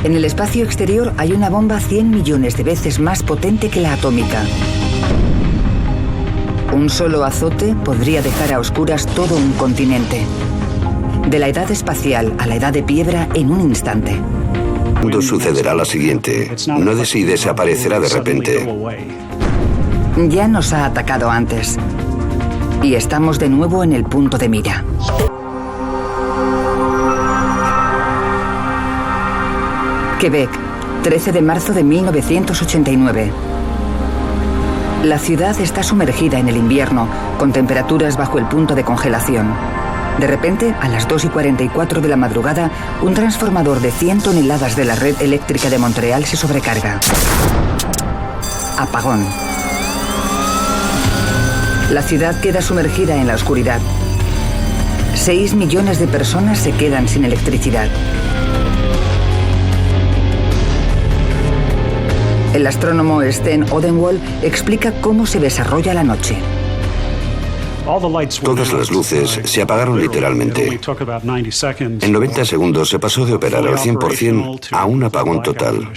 En el espacio exterior hay una bomba 100 millones de veces más potente que la atómica. Un solo azote podría dejar a oscuras todo un continente. De la edad espacial a la edad de piedra en un instante. ¿Cuándo sucederá la siguiente? No de si desaparecerá de repente. Ya nos ha atacado antes. Y estamos de nuevo en el punto de mira. Quebec, 13 de marzo de 1989. La ciudad está sumergida en el invierno, con temperaturas bajo el punto de congelación. De repente, a las 2:44 de la madrugada, un transformador de 100 toneladas de la red eléctrica de Montreal se sobrecarga. Apagón. La ciudad queda sumergida en la oscuridad. 6 millones de personas se quedan sin electricidad. El astrónomo Sten Odenwald explica cómo se desarrolla la noche. Todas las luces se apagaron literalmente. En 90 segundos se pasó de operar al 100% a un apagón total.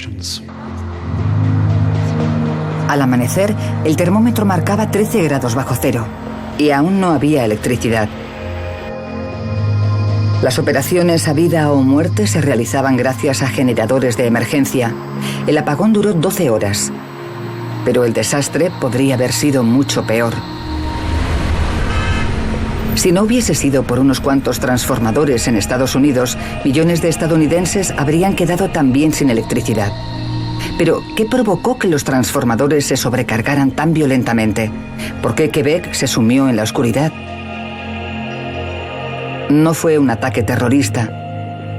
Al amanecer, el termómetro marcaba 13 grados bajo cero y aún no había electricidad. Las operaciones a vida o muerte se realizaban gracias a generadores de emergencia. El apagón duró 12 horas, pero el desastre podría haber sido mucho peor. Si no hubiese sido por unos cuantos transformadores en Estados Unidos, millones de estadounidenses habrían quedado también sin electricidad. Pero, ¿qué provocó que los transformadores se sobrecargaran tan violentamente? ¿Por qué Quebec se sumió en la oscuridad? No fue un ataque terrorista,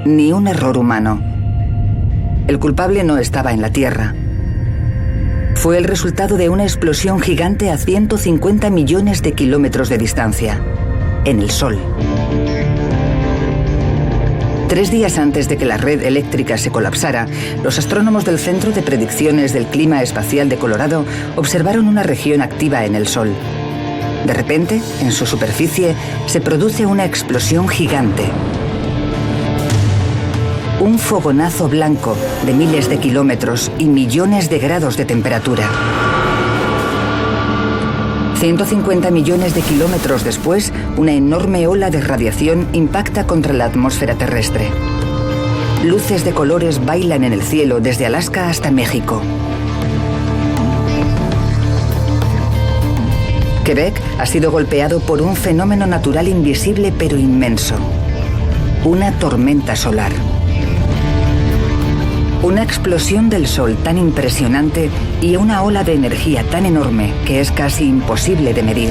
ni un error humano. El culpable no estaba en la Tierra. Fue el resultado de una explosión gigante a 150 millones de kilómetros de distancia, en el Sol. 3 días antes de que la red eléctrica se colapsara, los astrónomos del Centro de Predicciones del Clima Espacial de Colorado observaron una región activa en el Sol. De repente, en su superficie, se produce una explosión gigante. Un fogonazo blanco de miles de kilómetros y millones de grados de temperatura. 150 millones de kilómetros después, una enorme ola de radiación impacta contra la atmósfera terrestre. Luces de colores bailan en el cielo desde Alaska hasta México. Quebec ha sido golpeado por un fenómeno natural invisible pero inmenso. Una tormenta solar. Una explosión del Sol tan impresionante y una ola de energía tan enorme que es casi imposible de medir.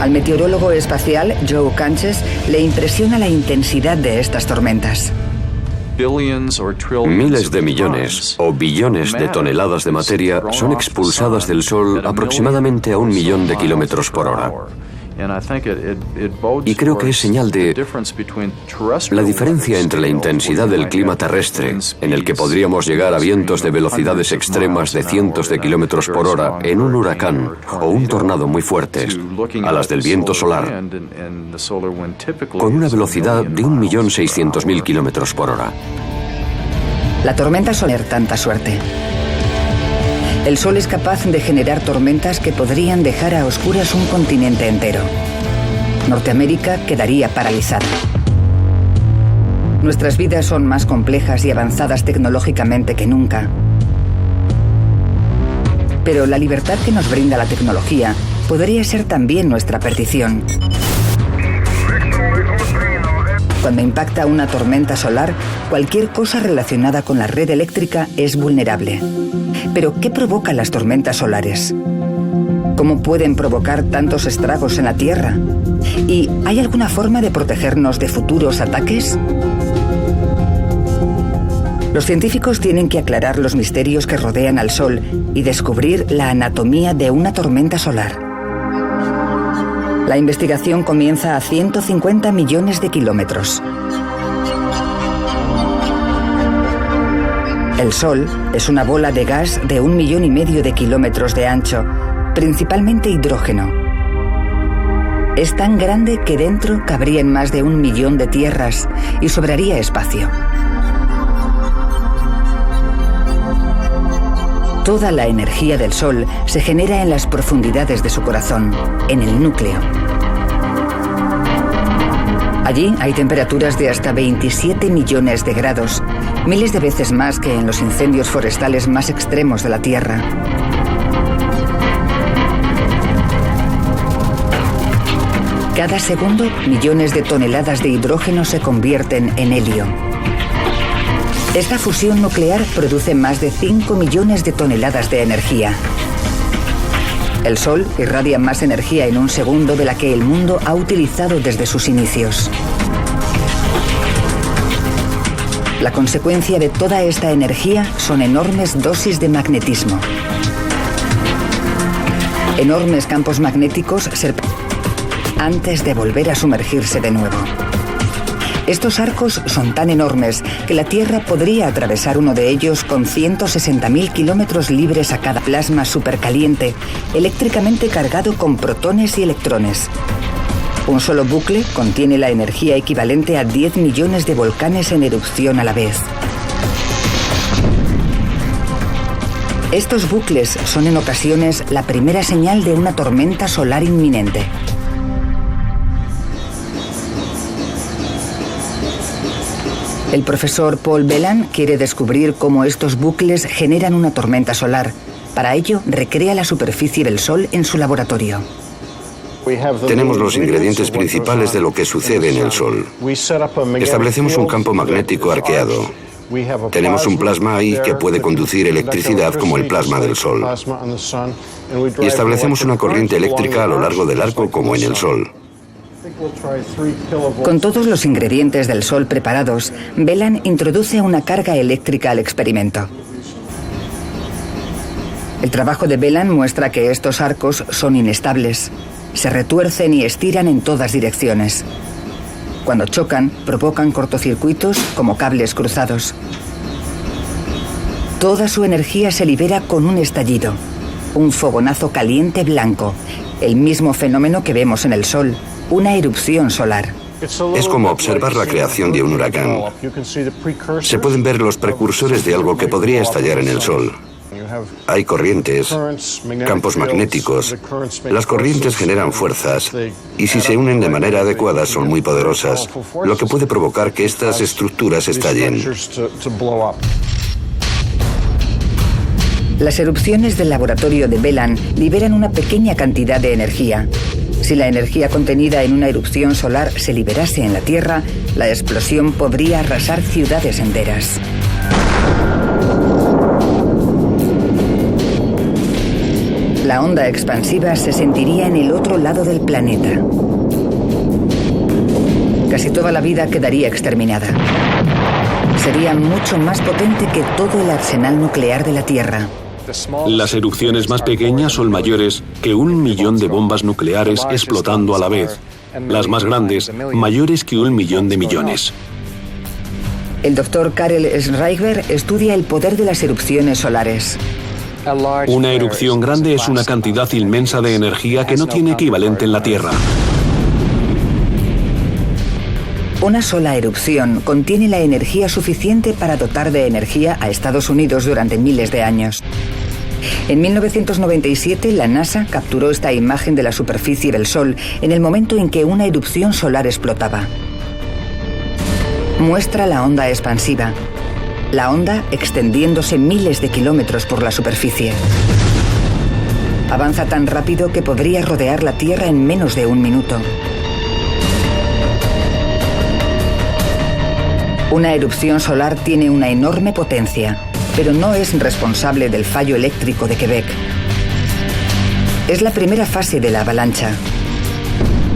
Al meteorólogo espacial Joe Canches le impresiona la intensidad de estas tormentas. Miles de millones o billones de toneladas de materia son expulsadas del Sol aproximadamente a 1 millón de kilómetros por hora. Y creo que es señal de la diferencia entre la intensidad del clima terrestre, en el que podríamos llegar a vientos de velocidades extremas de cientos de kilómetros por hora en un huracán o un tornado muy fuertes, a las del viento solar, con una velocidad de 1.600.000 kilómetros por hora. La tormenta solar, tanta suerte. El Sol es capaz de generar tormentas que podrían dejar a oscuras un continente entero. Norteamérica quedaría paralizada. Nuestras vidas son más complejas y avanzadas tecnológicamente que nunca. Pero la libertad que nos brinda la tecnología podría ser también nuestra perdición. Cuando impacta una tormenta solar, cualquier cosa relacionada con la red eléctrica es vulnerable. Pero, ¿qué provoca las tormentas solares? ¿Cómo pueden provocar tantos estragos en la Tierra? ¿Y hay alguna forma de protegernos de futuros ataques? Los científicos tienen que aclarar los misterios que rodean al Sol y descubrir la anatomía de una tormenta solar. La investigación comienza a 150 millones de kilómetros. El Sol es una bola de gas de 1,5 millones de kilómetros de ancho, principalmente hidrógeno. Es tan grande que dentro cabrían más de 1 millón de tierras y sobraría espacio. Toda la energía del Sol se genera en las profundidades de su corazón, en el núcleo. Allí hay temperaturas de hasta 27 millones de grados, miles de veces más que en los incendios forestales más extremos de la Tierra. Cada segundo, millones de toneladas de hidrógeno se convierten en helio. Esta fusión nuclear produce más de 5 millones de toneladas de energía. El Sol irradia más energía en un segundo de la que el mundo ha utilizado desde sus inicios. La consecuencia de toda esta energía son enormes dosis de magnetismo. Enormes campos magnéticos antes de volver a sumergirse de nuevo. Estos arcos son tan enormes que la Tierra podría atravesar uno de ellos con 160.000 kilómetros libres a cada plasma supercaliente, eléctricamente cargado con protones y electrones. Un solo bucle contiene la energía equivalente a 10 millones de volcanes en erupción a la vez. Estos bucles son en ocasiones la primera señal de una tormenta solar inminente. El profesor Paul Bellan quiere descubrir cómo estos bucles generan una tormenta solar. Para ello, recrea la superficie del Sol en su laboratorio. Tenemos los ingredientes principales de lo que sucede en el Sol. Establecemos un campo magnético arqueado. Tenemos un plasma ahí que puede conducir electricidad como el plasma del Sol. Y establecemos una corriente eléctrica a lo largo del arco como en el Sol. Con todos los ingredientes del Sol preparados, Bellan introduce una carga eléctrica al experimento. El trabajo de Bellan muestra que estos arcos son inestables. Se retuercen y estiran en todas direcciones. Cuando chocan, provocan cortocircuitos como cables cruzados. Toda su energía se libera con un estallido, un fogonazo caliente blanco, el mismo fenómeno que vemos en el Sol, una erupción solar. Es como observar la creación de un huracán. Se pueden ver los precursores de algo que podría estallar en el Sol. Hay corrientes, campos magnéticos. Las corrientes generan fuerzas y si se unen de manera adecuada son muy poderosas, lo que puede provocar que estas estructuras estallen. Las erupciones del laboratorio de Bellan liberan una pequeña cantidad de energía. Si la energía contenida en una erupción solar se liberase en la Tierra, la explosión podría arrasar ciudades enteras. La onda expansiva se sentiría en el otro lado del planeta. Casi toda la vida quedaría exterminada. Sería mucho más potente que todo el arsenal nuclear de la Tierra. Las erupciones más pequeñas son mayores que 1 millón de bombas nucleares explotando a la vez. Las más grandes, mayores que 1 millón de millones. El doctor Karel Schreiber estudia el poder de las erupciones solares. Una erupción grande es una cantidad inmensa de energía que no tiene equivalente en la Tierra. Una sola erupción contiene la energía suficiente para dotar de energía a Estados Unidos durante miles de años. En 1997, la NASA capturó esta imagen de la superficie del Sol en el momento en que una erupción solar explotaba. Muestra la onda expansiva. La onda extendiéndose miles de kilómetros por la superficie. Avanza tan rápido que podría rodear la Tierra en menos de 1 minuto. Una erupción solar tiene una enorme potencia, pero no es responsable del fallo eléctrico de Quebec. Es la primera fase de la avalancha,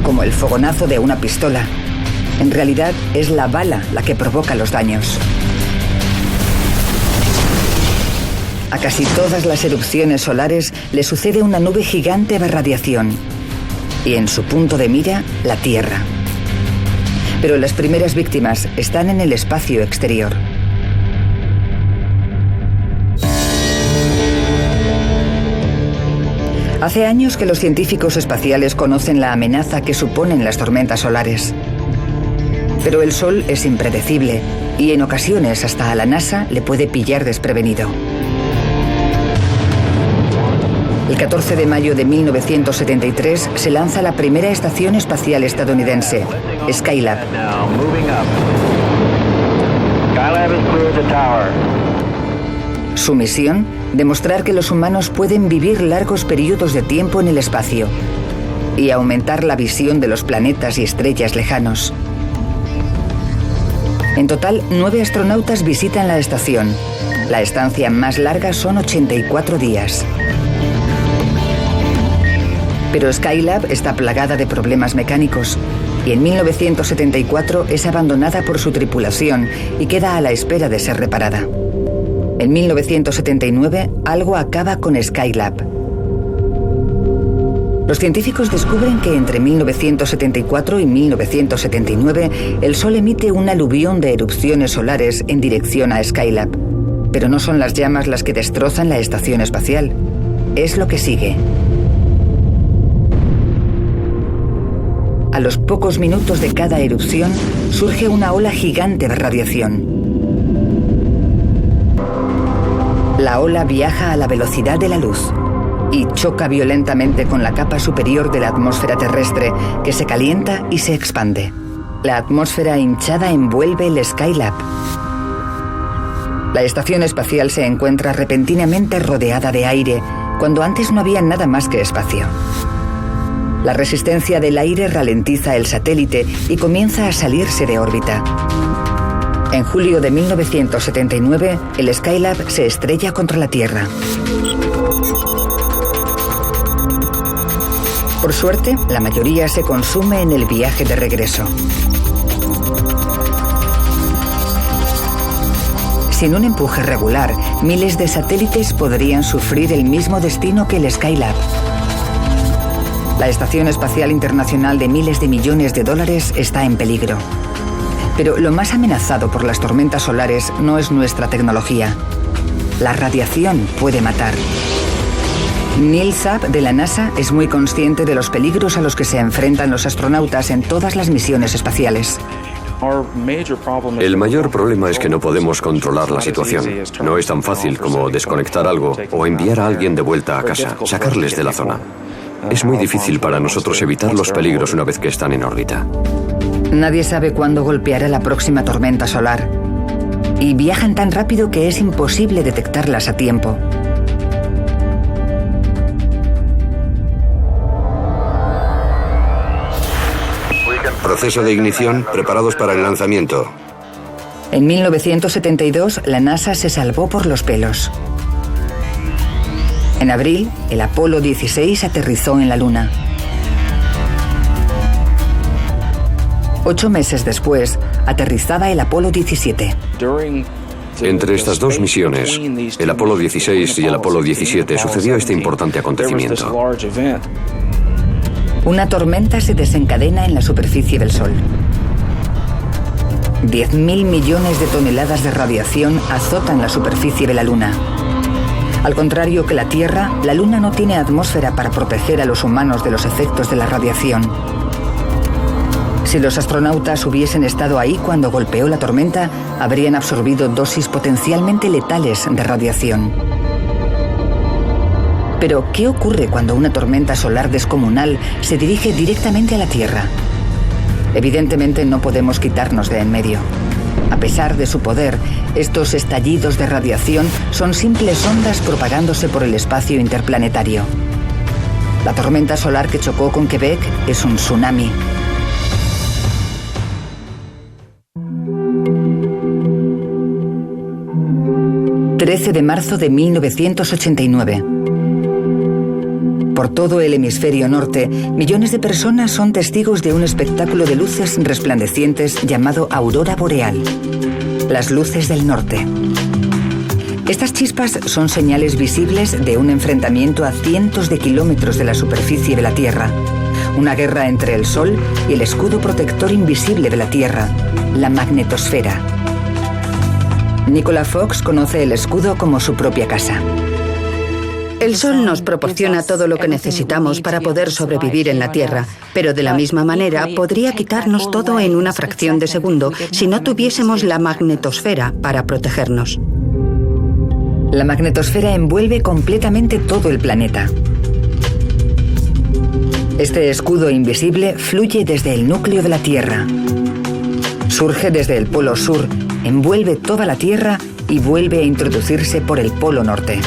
como el fogonazo de una pistola. En realidad, es la bala la que provoca los daños. A casi todas las erupciones solares le sucede una nube gigante de radiación. Y en su punto de mira, la Tierra. Pero las primeras víctimas están en el espacio exterior. Hace años que los científicos espaciales conocen la amenaza que suponen las tormentas solares. Pero el Sol es impredecible y en ocasiones hasta a la NASA le puede pillar desprevenido. El 14 de mayo de 1973 se lanza la primera estación espacial estadounidense, Skylab. Su misión, demostrar que los humanos pueden vivir largos periodos de tiempo en el espacio y aumentar la visión de los planetas y estrellas lejanos. En total, 9 astronautas visitan la estación. La estancia más larga son 84 días. Pero Skylab está plagada de problemas mecánicos y en 1974 es abandonada por su tripulación y queda a la espera de ser reparada. En 1979, algo acaba con Skylab. Los científicos descubren que entre 1974 y 1979 el Sol emite un aluvión de erupciones solares en dirección a Skylab. Pero no son las llamas las que destrozan la estación espacial. Es lo que sigue. A los pocos minutos de cada erupción surge una ola gigante de radiación. La ola viaja a la velocidad de la luz y choca violentamente con la capa superior de la atmósfera terrestre, que se calienta y se expande. La atmósfera hinchada envuelve el Skylab. La estación espacial se encuentra repentinamente rodeada de aire, cuando antes no había nada más que espacio. La resistencia del aire ralentiza el satélite y comienza a salirse de órbita. En julio de 1979, el Skylab se estrella contra la Tierra. Por suerte, la mayoría se consume en el viaje de regreso. Sin un empuje regular, miles de satélites podrían sufrir el mismo destino que el Skylab. La Estación Espacial Internacional de miles de millones de dólares está en peligro. Pero lo más amenazado por las tormentas solares no es nuestra tecnología. La radiación puede matar. Neil Saab de la NASA es muy consciente de los peligros a los que se enfrentan los astronautas en todas las misiones espaciales. El mayor problema es que no podemos controlar la situación. No es tan fácil como desconectar algo o enviar a alguien de vuelta a casa, sacarles de la zona. Es muy difícil para nosotros evitar los peligros una vez que están en órbita. Nadie sabe cuándo golpeará la próxima tormenta solar. Y viajan tan rápido que es imposible detectarlas a tiempo. Proceso de ignición, preparados para el lanzamiento. En 1972, la NASA se salvó por los pelos. En abril, el Apolo 16 aterrizó en la Luna. 8 meses después, aterrizaba el Apolo 17. Entre estas dos misiones, el Apolo 16 y el Apolo 17, sucedió este importante acontecimiento. Una tormenta se desencadena en la superficie del Sol. 10.000 millones de toneladas de radiación azotan la superficie de la Luna. Al contrario que la Tierra, la Luna no tiene atmósfera para proteger a los humanos de los efectos de la radiación. Si los astronautas hubiesen estado ahí cuando golpeó la tormenta, habrían absorbido dosis potencialmente letales de radiación. Pero, ¿qué ocurre cuando una tormenta solar descomunal se dirige directamente a la Tierra? Evidentemente no podemos quitarnos de en medio. A pesar de su poder, estos estallidos de radiación son simples ondas propagándose por el espacio interplanetario. La tormenta solar que chocó con Quebec es un tsunami. ...13 de marzo de 1989... Por todo el hemisferio norte, millones de personas son testigos de un espectáculo de luces resplandecientes llamado aurora boreal. Las luces del norte. Estas chispas son señales visibles de un enfrentamiento a cientos de kilómetros de la superficie de la Tierra. Una guerra entre el Sol y el escudo protector invisible de la Tierra, la magnetosfera. Nicola Fox conoce el escudo como su propia casa. El Sol nos proporciona todo lo que necesitamos para poder sobrevivir en la Tierra, pero de la misma manera podría quitarnos todo en una fracción de segundo si no tuviésemos la magnetosfera para protegernos. La magnetosfera envuelve completamente todo el planeta. Este escudo invisible fluye desde el núcleo de la Tierra. Surge desde el polo sur, envuelve toda la Tierra y vuelve a introducirse por el polo norte.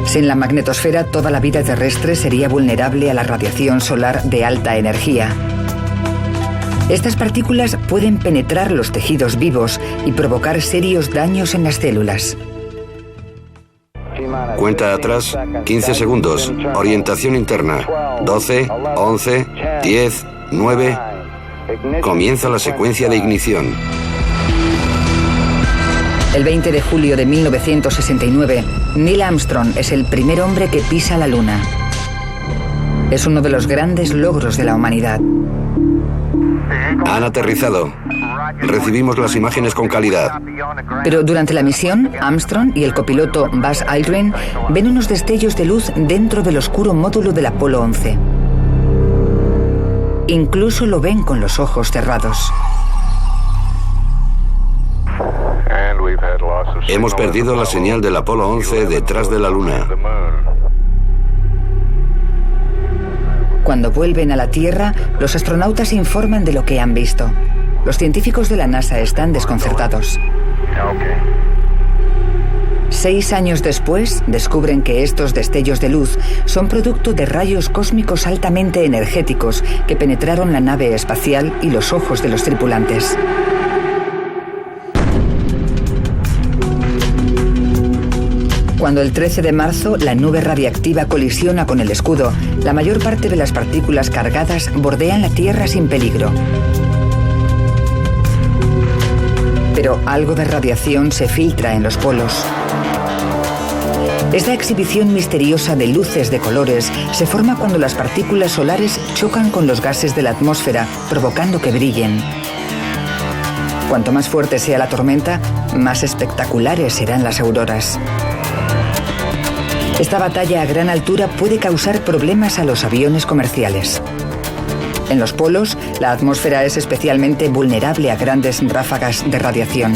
Sin la magnetosfera, toda la vida terrestre sería vulnerable a la radiación solar de alta energía. Estas partículas pueden penetrar los tejidos vivos y provocar serios daños en las células. Cuenta atrás, 15 segundos. Orientación interna. 12, 11, 10, 9. Comienza la secuencia de ignición. El 20 de julio de 1969, Neil Armstrong es el primer hombre que pisa la Luna. Es uno de los grandes logros de la humanidad. Han aterrizado. Recibimos las imágenes con calidad. Pero durante la misión, Armstrong y el copiloto Buzz Aldrin ven unos destellos de luz dentro del oscuro módulo del Apolo 11. Incluso lo ven con los ojos cerrados. Hemos perdido la señal del Apolo 11 detrás de la Luna. Cuando vuelven a la Tierra, los astronautas informan de lo que han visto. Los científicos de la NASA están desconcertados. 6 años después, descubren que estos destellos de luz son producto de rayos cósmicos altamente energéticos que penetraron la nave espacial y los ojos de los tripulantes. Cuando el 13 de marzo la nube radiactiva colisiona con el escudo, la mayor parte de las partículas cargadas bordean la Tierra sin peligro. Pero algo de radiación se filtra en los polos. Esta exhibición misteriosa de luces de colores se forma cuando las partículas solares chocan con los gases de la atmósfera, provocando que brillen. Cuanto más fuerte sea la tormenta, más espectaculares serán las auroras. Esta batalla a gran altura puede causar problemas a los aviones comerciales. En los polos, la atmósfera es especialmente vulnerable a grandes ráfagas de radiación.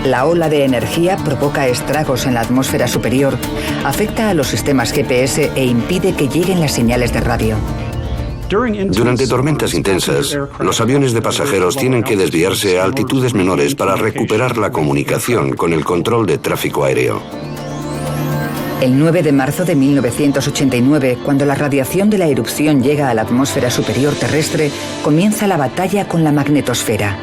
La ola de energía provoca estragos en la atmósfera superior, afecta a los sistemas GPS e impide que lleguen las señales de radio. Durante tormentas intensas, los aviones de pasajeros tienen que desviarse a altitudes menores para recuperar la comunicación con el control de tráfico aéreo. El 9 de marzo de 1989, cuando la radiación de la erupción llega a la atmósfera superior terrestre, comienza la batalla con la magnetosfera.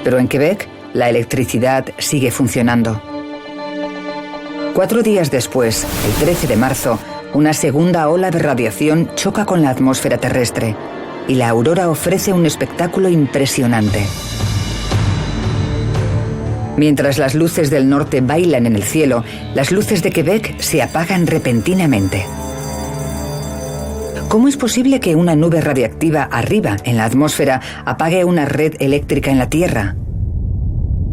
Pero en Quebec, la electricidad sigue funcionando. 4 días después, el 13 de marzo, una segunda ola de radiación choca con la atmósfera terrestre y la aurora ofrece un espectáculo impresionante. Mientras las luces del norte bailan en el cielo, las luces de Quebec se apagan repentinamente. ¿Cómo es posible que una nube radiactiva arriba en la atmósfera apague una red eléctrica en la Tierra?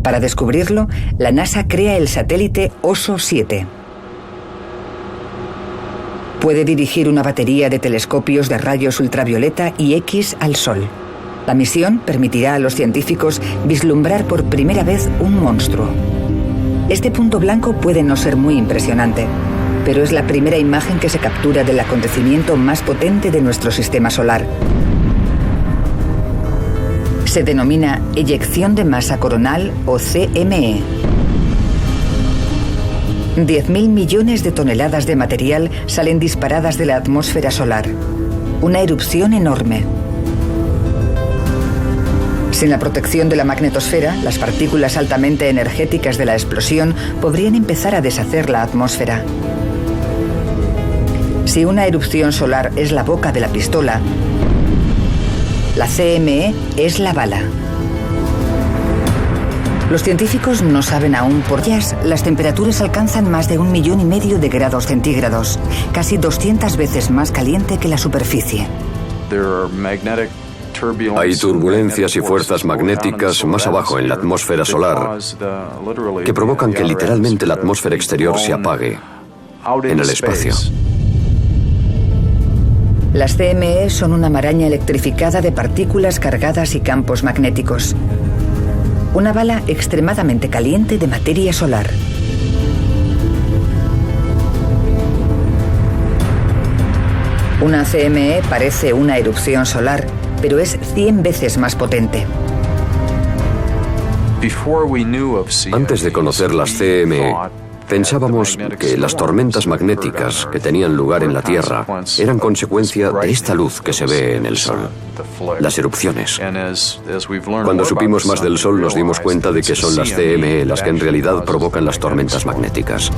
Para descubrirlo, la NASA crea el satélite OSO 7. Puede dirigir una batería de telescopios de rayos ultravioleta y X al Sol. La misión permitirá a los científicos vislumbrar por primera vez un monstruo. Este punto blanco puede no ser muy impresionante, pero es la primera imagen que se captura del acontecimiento más potente de nuestro sistema solar. Se denomina eyección de masa coronal o CME. 10.000 millones de toneladas de material salen disparadas de la atmósfera solar. Una erupción enorme. Sin la protección de la magnetosfera, las partículas altamente energéticas de la explosión podrían empezar a deshacer la atmósfera. Si una erupción solar es la boca de la pistola, la CME es la bala. Los científicos no saben aún por qué las temperaturas alcanzan más de 1,5 millones de grados centígrados, casi 200 veces más caliente que la superficie. Hay turbulencias y fuerzas magnéticas más abajo en la atmósfera solar que provocan que literalmente la atmósfera exterior se apague en el espacio. Las CME son una maraña electrificada de partículas cargadas y campos magnéticos. Una bala extremadamente caliente de materia solar. Una CME parece una erupción solar, pero es 100 veces más potente. Antes de conocer las CME, pensábamos que las tormentas magnéticas que tenían lugar en la Tierra eran consecuencia de esta luz que se ve en el Sol, las erupciones. Cuando supimos más del Sol nos dimos cuenta de que son las CME las que en realidad provocan las tormentas magnéticas.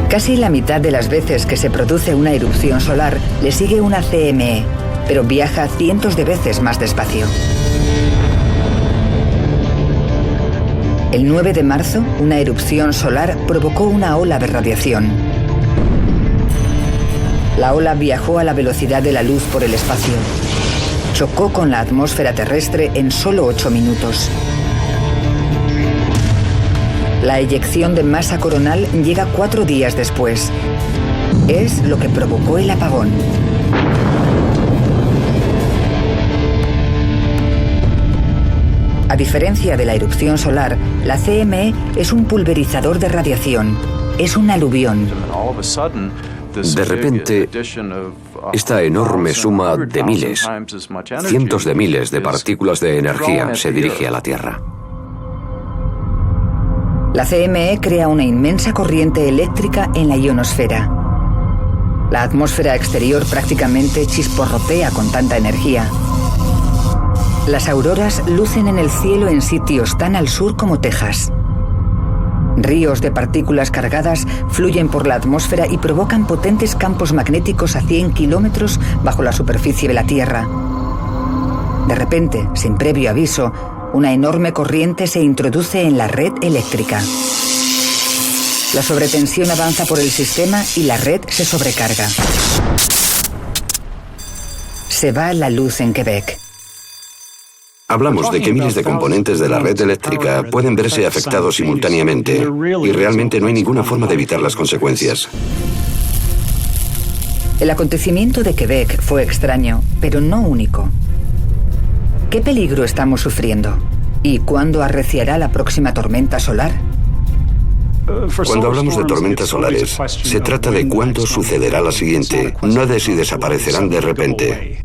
Casi la mitad de las veces que se produce una erupción solar le sigue una CME, pero viaja cientos de veces más despacio. El 9 de marzo, una erupción solar provocó una ola de radiación. La ola viajó a la velocidad de la luz por el espacio. Chocó con la atmósfera terrestre en solo 8 minutos. La eyección de masa coronal llega 4 días después. Es lo que provocó el apagón. A diferencia de la erupción solar, la CME es un pulverizador de radiación. Es un aluvión. De repente, esta enorme suma de miles, cientos de miles de partículas de energía se dirige a la Tierra. La CME crea una inmensa corriente eléctrica en la ionosfera. La atmósfera exterior prácticamente chisporrotea con tanta energía. Las auroras lucen en el cielo en sitios tan al sur como Texas. Ríos de partículas cargadas fluyen por la atmósfera y provocan potentes campos magnéticos a 100 kilómetros bajo la superficie de la Tierra. De repente, sin previo aviso, una enorme corriente se introduce en la red eléctrica. La sobretensión avanza por el sistema y la red se sobrecarga. Se va la luz en Quebec. Hablamos de que miles de componentes de la red eléctrica pueden verse afectados simultáneamente y realmente no hay ninguna forma de evitar las consecuencias. El acontecimiento de Quebec fue extraño, pero no único. ¿Qué peligro estamos sufriendo? ¿Y cuándo arreciará la próxima tormenta solar? Cuando hablamos de tormentas solares, se trata de cuándo sucederá la siguiente, no de si desaparecerán de repente.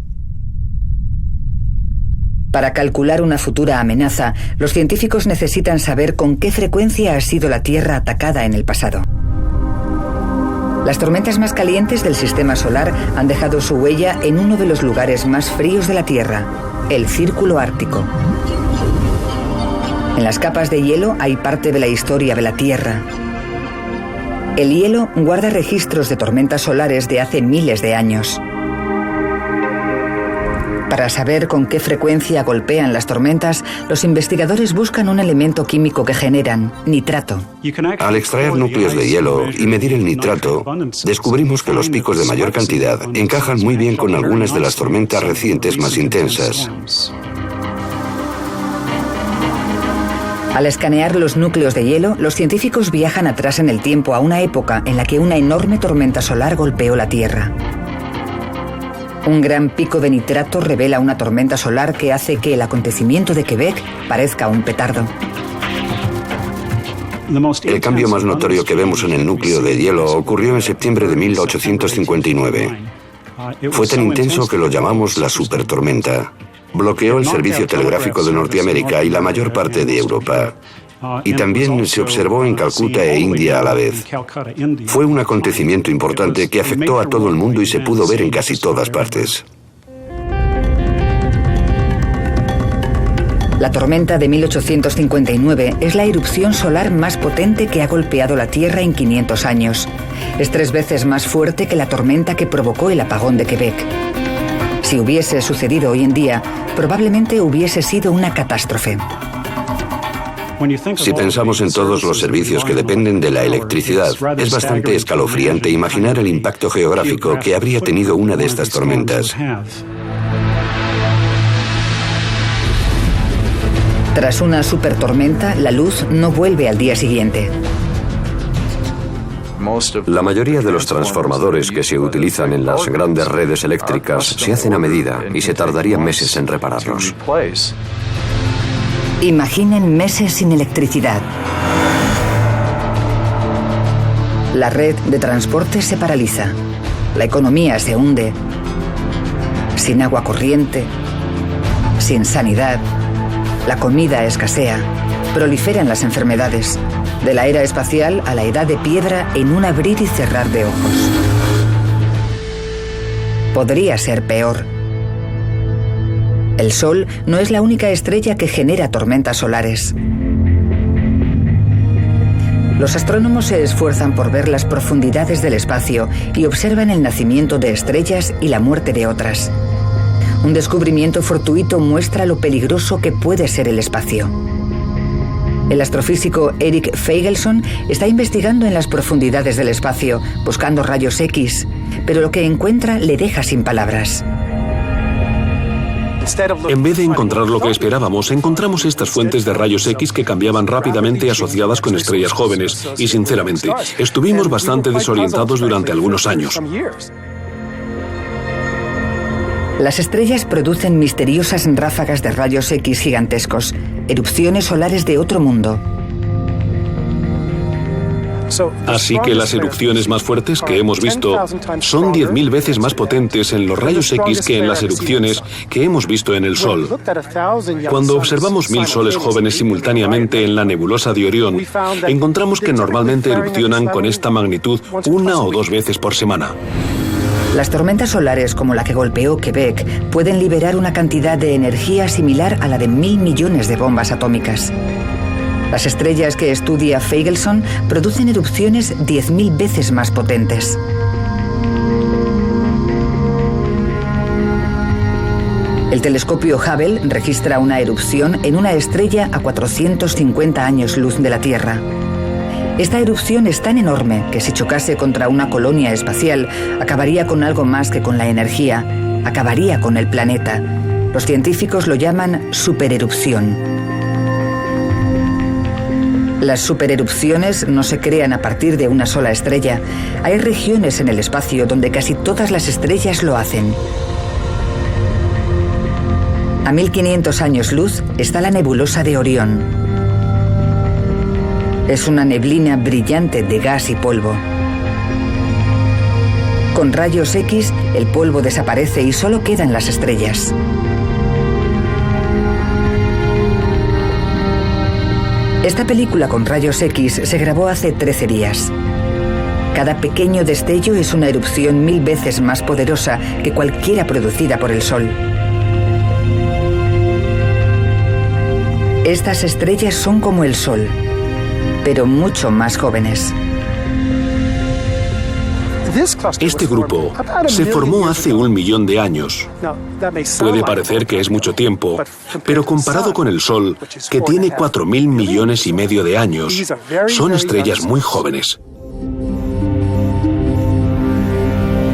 Para calcular una futura amenaza, los científicos necesitan saber con qué frecuencia ha sido la Tierra atacada en el pasado. Las tormentas más calientes del sistema solar han dejado su huella en uno de los lugares más fríos de la Tierra, el Círculo Ártico. En las capas de hielo hay parte de la historia de la Tierra. El hielo guarda registros de tormentas solares de hace miles de años. Para saber con qué frecuencia golpean las tormentas, los investigadores buscan un elemento químico que generan, nitrato. Al extraer núcleos de hielo y medir el nitrato, descubrimos que los picos de mayor cantidad encajan muy bien con algunas de las tormentas recientes más intensas. Al escanear los núcleos de hielo, los científicos viajan atrás en el tiempo a una época en la que una enorme tormenta solar golpeó la Tierra. Un gran pico de nitrato revela una tormenta solar que hace que el acontecimiento de Quebec parezca un petardo. El cambio más notorio que vemos en el núcleo de hielo ocurrió en septiembre de 1859. Fue tan intenso que lo llamamos la supertormenta. Bloqueó el servicio telegráfico de Norteamérica y la mayor parte de Europa. Y también se observó en Calcuta e India a la vez. Fue un acontecimiento importante que afectó a todo el mundo y se pudo ver en casi todas partes. La tormenta de 1859 es la erupción solar más potente que ha golpeado la Tierra en 500 años. Es 3 veces más fuerte que la tormenta que provocó el apagón de Quebec. Si hubiese sucedido hoy en día, probablemente hubiese sido una catástrofe. Si pensamos en todos los servicios que dependen de la electricidad, es bastante escalofriante imaginar el impacto geográfico que habría tenido una de estas tormentas. Tras una supertormenta, la luz no vuelve al día siguiente. La mayoría de los transformadores que se utilizan en las grandes redes eléctricas se hacen a medida y se tardaría meses en repararlos. Imaginen meses sin electricidad. La red de transporte se paraliza. La economía se hunde. Sin agua corriente. Sin sanidad. La comida escasea. Proliferan las enfermedades. De la era espacial a la edad de piedra en un abrir y cerrar de ojos. Podría ser peor. El Sol no es la única estrella que genera tormentas solares. Los astrónomos se esfuerzan por ver las profundidades del espacio y observan el nacimiento de estrellas y la muerte de otras. Un descubrimiento fortuito muestra lo peligroso que puede ser el espacio. El astrofísico Eric Feigelson está investigando en las profundidades del espacio, buscando rayos X, pero lo que encuentra le deja sin palabras. En vez de encontrar lo que esperábamos, encontramos estas fuentes de rayos X que cambiaban rápidamente asociadas con estrellas jóvenes. Y sinceramente, estuvimos bastante desorientados durante algunos años. Las estrellas producen misteriosas ráfagas de rayos X gigantescos, erupciones solares de otro mundo. Así que las erupciones más fuertes que hemos visto son 10.000 veces más potentes en los rayos X que en las erupciones que hemos visto en el Sol. Cuando observamos 1000 soles jóvenes simultáneamente en la nebulosa de Orión, encontramos que normalmente erupcionan con esta magnitud 1 o 2 veces por semana. Las tormentas solares como la que golpeó Quebec pueden liberar una cantidad de energía similar a la de 1.000 millones de bombas atómicas. Las estrellas que estudia Feigelson producen erupciones 10.000 veces más potentes. El telescopio Hubble registra una erupción en una estrella a 450 años luz de la Tierra. Esta erupción es tan enorme que si chocase contra una colonia espacial, acabaría con algo más que con la energía, acabaría con el planeta. Los científicos lo llaman supererupción. Las supererupciones no se crean a partir de una sola estrella. Hay regiones en el espacio donde casi todas las estrellas lo hacen. A 1500 años luz está la nebulosa de Orión. Es una neblina brillante de gas y polvo. Con rayos X, el polvo desaparece y solo quedan las estrellas. Esta película con rayos X se grabó hace 13 días. Cada pequeño destello es una erupción 1000 veces más poderosa que cualquiera producida por el Sol. Estas estrellas son como el Sol, pero mucho más jóvenes. Este grupo se formó hace 1 millón de años. Puede parecer que es mucho tiempo, pero comparado con el Sol, que tiene 4.000 millones y medio de años, son estrellas muy jóvenes.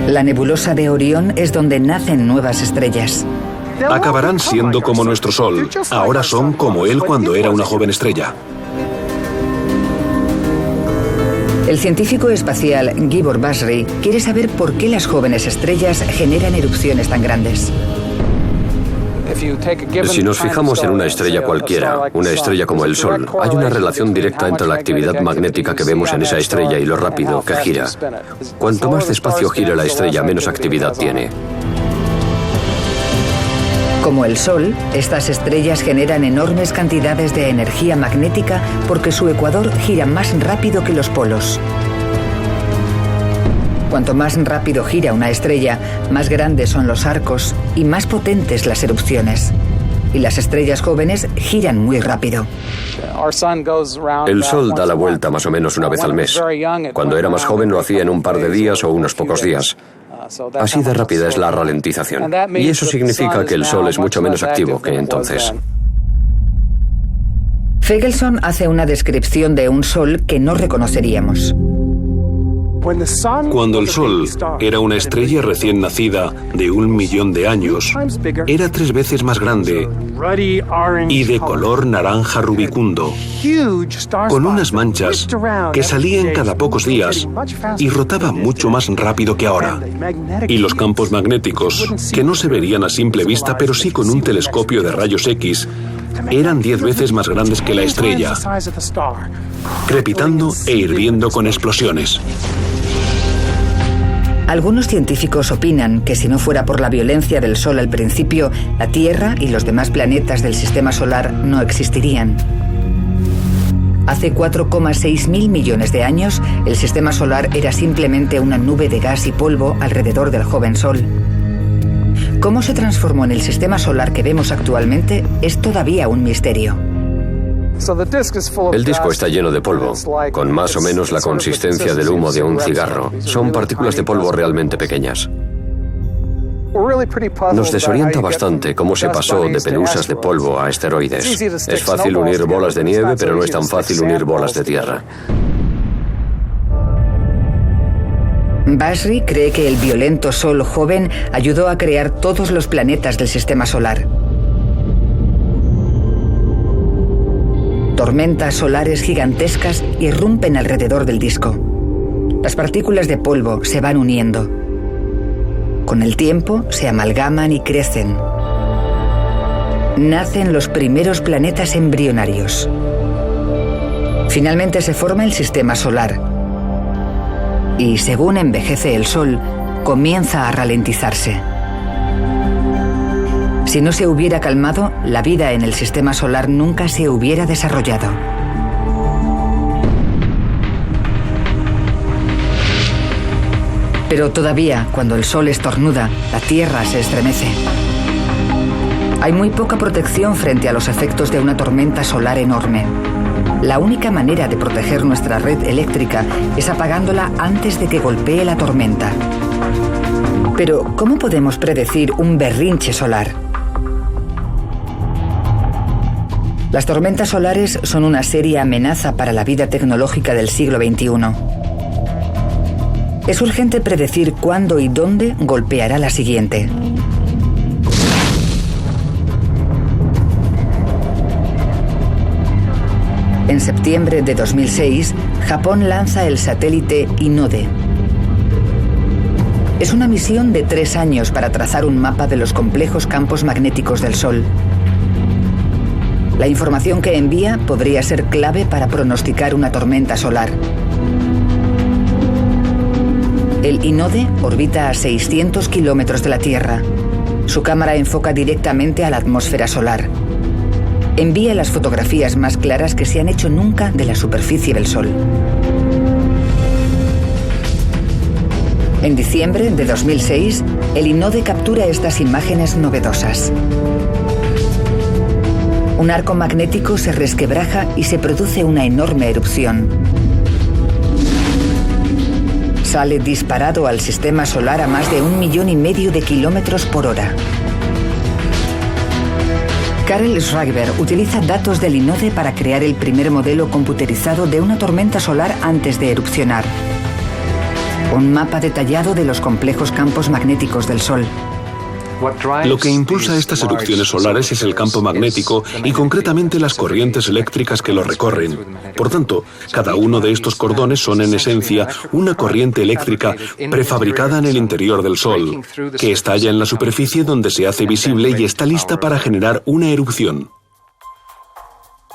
La nebulosa de Orión es donde nacen nuevas estrellas. Acabarán siendo como nuestro Sol. Ahora son como él cuando era una joven estrella. El científico espacial Gibor Basri quiere saber por qué las jóvenes estrellas generan erupciones tan grandes. Si nos fijamos en una estrella cualquiera, una estrella como el Sol, hay una relación directa entre la actividad magnética que vemos en esa estrella y lo rápido que gira. Cuanto más despacio gira la estrella, menos actividad tiene. Como el Sol, estas estrellas generan enormes cantidades de energía magnética porque su ecuador gira más rápido que los polos. Cuanto más rápido gira una estrella, más grandes son los arcos y más potentes las erupciones. Y las estrellas jóvenes giran muy rápido. El Sol da la vuelta más o menos una vez al mes. Cuando era más joven lo hacía en un par de días o unos pocos días. Así de rápida es la ralentización. Y eso significa que el Sol es mucho menos activo que entonces. Feigelson hace una descripción de un Sol que no reconoceríamos. Cuando el Sol era una estrella recién nacida de 1 millón de años, era 3 veces más grande y de color naranja rubicundo, con unas manchas que salían cada pocos días y rotaba mucho más rápido que ahora. Y los campos magnéticos, que no se verían a simple vista, pero sí con un telescopio de rayos X, eran 10 veces más grandes que la estrella, crepitando e hirviendo con explosiones. Algunos científicos opinan que si no fuera por la violencia del Sol al principio, la Tierra y los demás planetas del Sistema Solar no existirían. Hace 4,6 mil millones de años, el Sistema Solar era simplemente una nube de gas y polvo alrededor del joven Sol. Cómo se transformó en el Sistema Solar que vemos actualmente es todavía un misterio. El disco está lleno de polvo, con más o menos la consistencia del humo de un cigarro. Son partículas de polvo realmente pequeñas. Nos desorienta bastante cómo se pasó de pelusas de polvo a asteroides. Es fácil unir bolas de nieve, pero no es tan fácil unir bolas de tierra. Basri cree que el violento Sol joven ayudó a crear todos los planetas del Sistema Solar. Tormentas solares gigantescas irrumpen alrededor del disco. Las partículas de polvo se van uniendo. Con el tiempo se amalgaman y crecen. Nacen los primeros planetas embrionarios. Finalmente se forma el Sistema Solar. Y según envejece el Sol, comienza a ralentizarse. Si no se hubiera calmado, la vida en el Sistema Solar nunca se hubiera desarrollado. Pero todavía, cuando el Sol estornuda, la Tierra se estremece. Hay muy poca protección frente a los efectos de una tormenta solar enorme. La única manera de proteger nuestra red eléctrica es apagándola antes de que golpee la tormenta. Pero, ¿cómo podemos predecir un berrinche solar? Las tormentas solares son una seria amenaza para la vida tecnológica del siglo XXI. Es urgente predecir cuándo y dónde golpeará la siguiente. En septiembre de 2006, Japón lanza el satélite Hinode. Es una misión de 3 años para trazar un mapa de los complejos campos magnéticos del Sol. La información que envía podría ser clave para pronosticar una tormenta solar. El Hinode orbita a 600 kilómetros de la Tierra. Su cámara enfoca directamente a la atmósfera solar. Envía las fotografías más claras que se han hecho nunca de la superficie del Sol. En diciembre de 2006, el Hinode captura estas imágenes novedosas. Un arco magnético se resquebraja y se produce una enorme erupción. Sale disparado al Sistema Solar a más de 1,5 millones de kilómetros por hora. Karel Schreiber utiliza datos del Hinode para crear el primer modelo computerizado de una tormenta solar antes de erupcionar. Un mapa detallado de los complejos campos magnéticos del Sol. Lo que impulsa estas erupciones solares es el campo magnético y concretamente las corrientes eléctricas que lo recorren. Por tanto, cada uno de estos cordones son en esencia una corriente eléctrica prefabricada en el interior del Sol, que estalla en la superficie donde se hace visible y está lista para generar una erupción.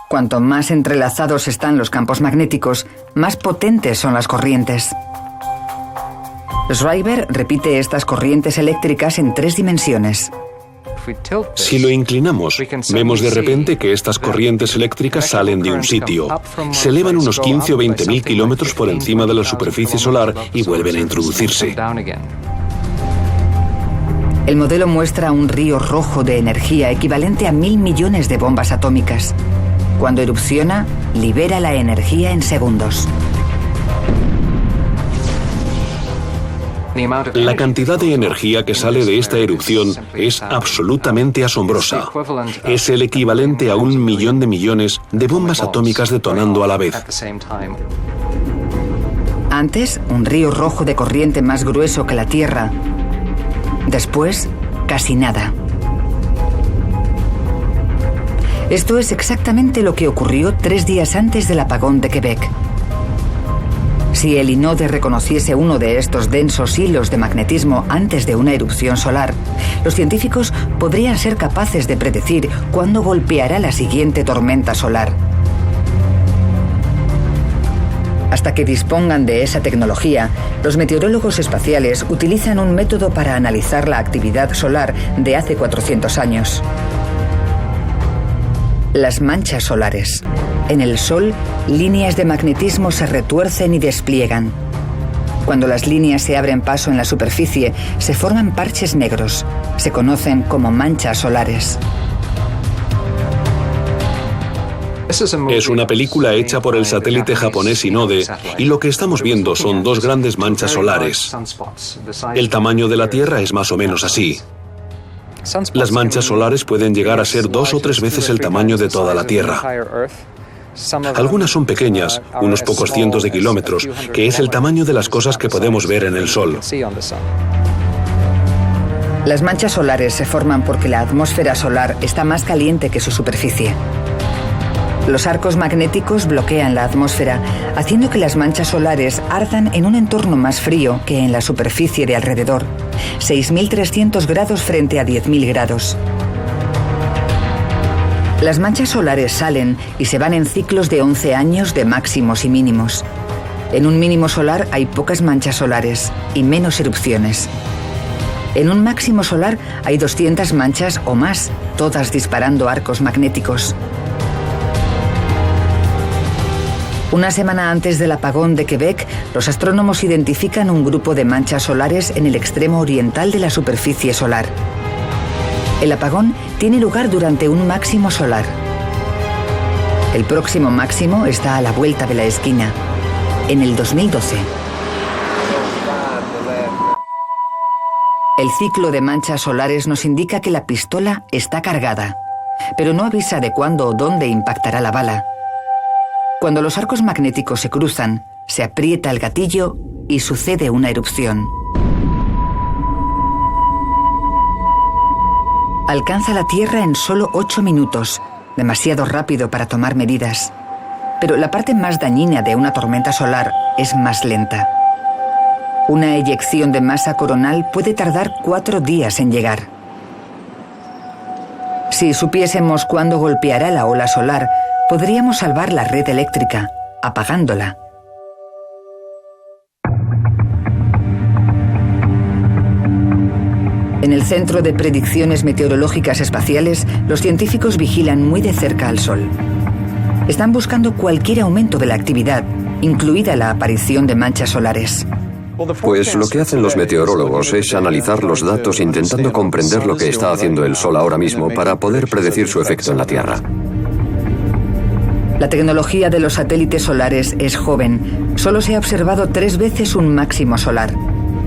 Cuanto más entrelazados están los campos magnéticos, más potentes son las corrientes. Schreiber repite estas corrientes eléctricas en 3 dimensiones. Si lo inclinamos, vemos de repente que estas corrientes eléctricas salen de un sitio, se elevan unos 15 o 20 mil kilómetros por encima de la superficie solar y vuelven a introducirse. El modelo muestra un río rojo de energía equivalente a 1.000 millones de bombas atómicas. Cuando erupciona, libera la energía en segundos. La cantidad de energía que sale de esta erupción es absolutamente asombrosa. Es el equivalente a 1 millón de millones de bombas atómicas detonando a la vez. Antes, un río rojo de corriente más grueso que la Tierra. Después, casi nada. Esto es exactamente lo que ocurrió 3 días antes del apagón de Quebec. Si el INODE reconociese uno de estos densos hilos de magnetismo antes de una erupción solar, los científicos podrían ser capaces de predecir cuándo golpeará la siguiente tormenta solar. Hasta que dispongan de esa tecnología, los meteorólogos espaciales utilizan un método para analizar la actividad solar de hace 400 años. Las manchas solares. En el Sol, líneas de magnetismo se retuercen y despliegan. Cuando las líneas se abren paso en la superficie, se forman parches negros. Se conocen como manchas solares. Es una película hecha por el satélite japonés INODE y lo que estamos viendo son 2 grandes manchas solares. El tamaño de la Tierra es más o menos así. Las manchas solares pueden llegar a ser 2 o 3 veces el tamaño de toda la Tierra. Algunas son pequeñas, unos pocos cientos de kilómetros, que es el tamaño de las cosas que podemos ver en el Sol. Las manchas solares se forman porque la atmósfera solar está más caliente que su superficie. Los arcos magnéticos bloquean la atmósfera, haciendo que las manchas solares ardan en un entorno más frío que en la superficie de alrededor, 6.300 grados frente a 10.000 grados. Las manchas solares salen y se van en ciclos de 11 años de máximos y mínimos. En un mínimo solar hay pocas manchas solares y menos erupciones. En un máximo solar hay 200 manchas o más, todas disparando arcos magnéticos. Una semana antes del apagón de Quebec, los astrónomos identifican un grupo de manchas solares en el extremo oriental de la superficie solar. El apagón tiene lugar durante un máximo solar. El próximo máximo está a la vuelta de la esquina, en el 2012. El ciclo de manchas solares nos indica que la pistola está cargada, pero no avisa de cuándo o dónde impactará la bala. Cuando los arcos magnéticos se cruzan, se aprieta el gatillo y sucede una erupción. Alcanza la Tierra en solo 8 minutos, demasiado rápido para tomar medidas. Pero la parte más dañina de una tormenta solar es más lenta. Una eyección de masa coronal puede tardar 4 días en llegar. Si supiésemos cuándo golpeará la ola solar, podríamos salvar la red eléctrica, apagándola. En el Centro de Predicciones Meteorológicas Espaciales, los científicos vigilan muy de cerca al Sol. Están buscando cualquier aumento de la actividad, incluida la aparición de manchas solares. Pues lo que hacen los meteorólogos es analizar los datos intentando comprender lo que está haciendo el Sol ahora mismo para poder predecir su efecto en la Tierra. La tecnología de los satélites solares es joven. Solo se ha observado 3 veces un máximo solar.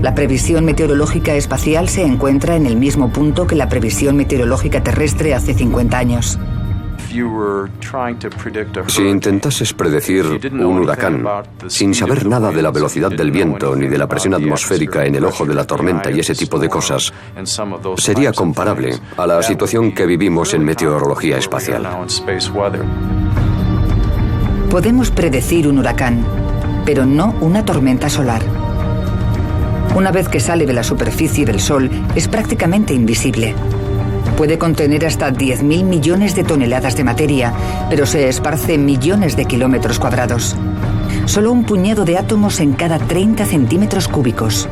La previsión meteorológica espacial se encuentra en el mismo punto que la previsión meteorológica terrestre hace 50 años. Si intentases predecir un huracán sin saber nada de la velocidad del viento ni de la presión atmosférica en el ojo de la tormenta y ese tipo de cosas, sería comparable a la situación que vivimos en meteorología espacial. Podemos predecir un huracán, pero no una tormenta solar. Una vez que sale de la superficie del Sol, es prácticamente invisible. Puede contener hasta 10.000 millones de toneladas de materia, pero se esparce millones de kilómetros cuadrados. Solo un puñado de átomos en cada 30 centímetros cúbicos.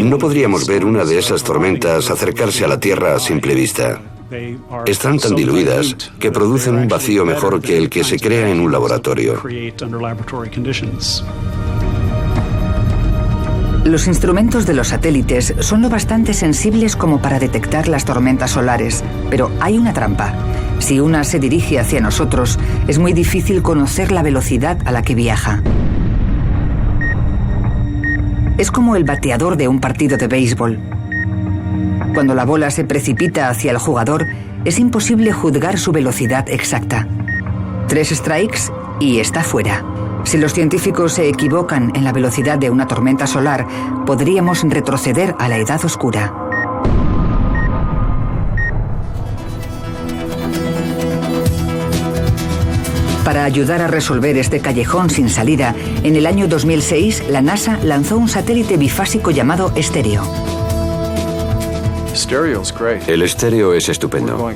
No podríamos ver una de esas tormentas acercarse a la Tierra a simple vista. Están tan diluidas que producen un vacío mejor que el que se crea en un laboratorio. Los instrumentos de los satélites son lo bastante sensibles como para detectar las tormentas solares, pero hay una trampa. Si una se dirige hacia nosotros, es muy difícil conocer la velocidad a la que viaja. Es como el bateador de un partido de béisbol. Cuando la bola se precipita hacia el jugador, es imposible juzgar su velocidad exacta. 3 strikes y está fuera. Si los científicos se equivocan en la velocidad de una tormenta solar, podríamos retroceder a la Edad Oscura. Para ayudar a resolver este callejón sin salida, en el año 2006 la NASA lanzó un satélite bifásico llamado Stereo. El estéreo es estupendo.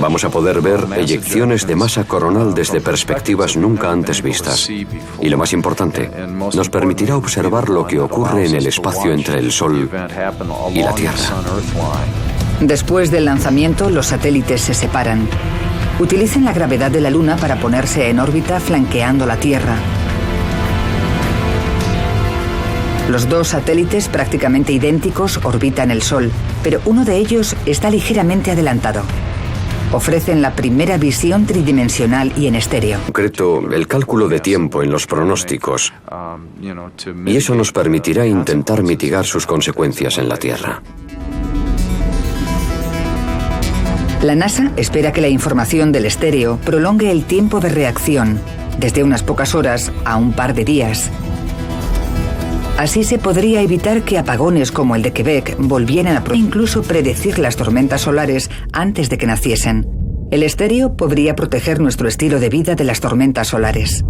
Vamos a poder ver eyecciones de masa coronal desde perspectivas nunca antes vistas. Y lo más importante, nos permitirá observar lo que ocurre en el espacio entre el Sol y la Tierra. Después del lanzamiento, los satélites se separan. Utilicen la gravedad de la Luna para ponerse en órbita flanqueando la Tierra. Los dos satélites, prácticamente idénticos, orbitan el Sol, pero uno de ellos está ligeramente adelantado. Ofrecen la primera visión tridimensional y en estéreo. En concreto, el cálculo de tiempo en los pronósticos. Y eso nos permitirá intentar mitigar sus consecuencias en la Tierra. La NASA espera que la información del estéreo prolongue el tiempo de reacción, desde unas pocas horas a un par de días. Así se podría evitar que apagones como el de Quebec volvieran a incluso predecir las tormentas solares antes de que naciesen. El estéreo podría proteger nuestro estilo de vida de las tormentas solares.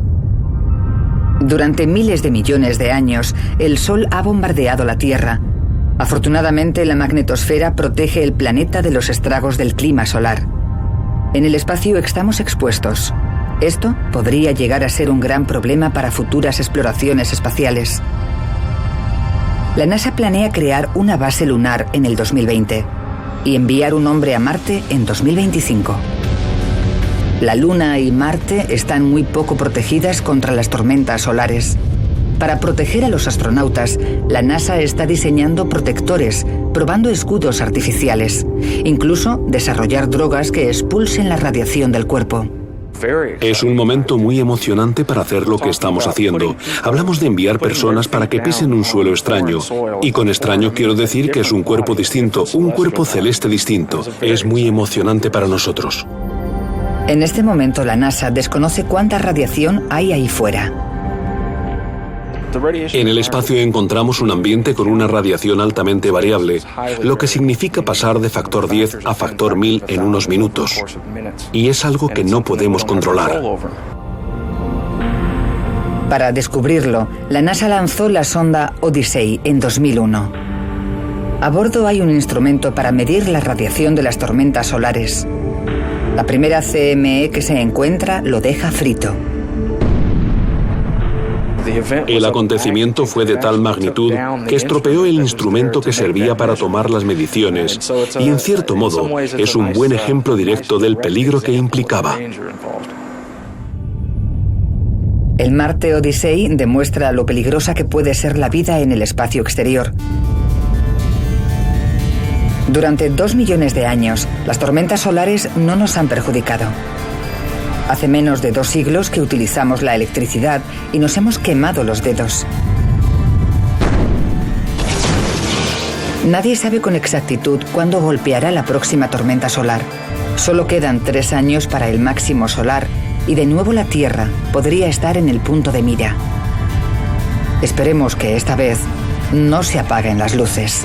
Durante miles de millones de años, el Sol ha bombardeado la Tierra. Afortunadamente, la magnetosfera protege el planeta de los estragos del clima solar. En el espacio estamos expuestos. Esto podría llegar a ser un gran problema para futuras exploraciones espaciales. La NASA planea crear una base lunar en el 2020 y enviar un hombre a Marte en 2025. La Luna y Marte están muy poco protegidas contra las tormentas solares. Para proteger a los astronautas, la NASA está diseñando protectores, probando escudos artificiales, incluso desarrollar drogas que expulsen la radiación del cuerpo. Es un momento muy emocionante para hacer lo que estamos haciendo. Hablamos de enviar personas para que pisen un suelo extraño. Y con extraño quiero decir que es un cuerpo distinto, un cuerpo celeste distinto. Es muy emocionante para nosotros. En este momento la NASA desconoce cuánta radiación hay ahí fuera. En el espacio encontramos un ambiente con una radiación altamente variable, lo que significa pasar de factor 10 a factor 1000 en unos minutos. Y es algo que no podemos controlar. Para descubrirlo, la NASA lanzó la sonda Odyssey en 2001. A bordo hay un instrumento para medir la radiación de las tormentas solares. La primera CME que se encuentra lo deja frito. El acontecimiento fue de tal magnitud que estropeó el instrumento que servía para tomar las mediciones y, en cierto modo, es un buen ejemplo directo del peligro que implicaba. El Marte Odyssey demuestra lo peligrosa que puede ser la vida en el espacio exterior. Durante 2 millones de años, las tormentas solares no nos han perjudicado. Hace menos de 2 siglos que utilizamos la electricidad y nos hemos quemado los dedos. Nadie sabe con exactitud cuándo golpeará la próxima tormenta solar. Solo quedan 3 años para el máximo solar y de nuevo la Tierra podría estar en el punto de mira. Esperemos que esta vez no se apaguen las luces.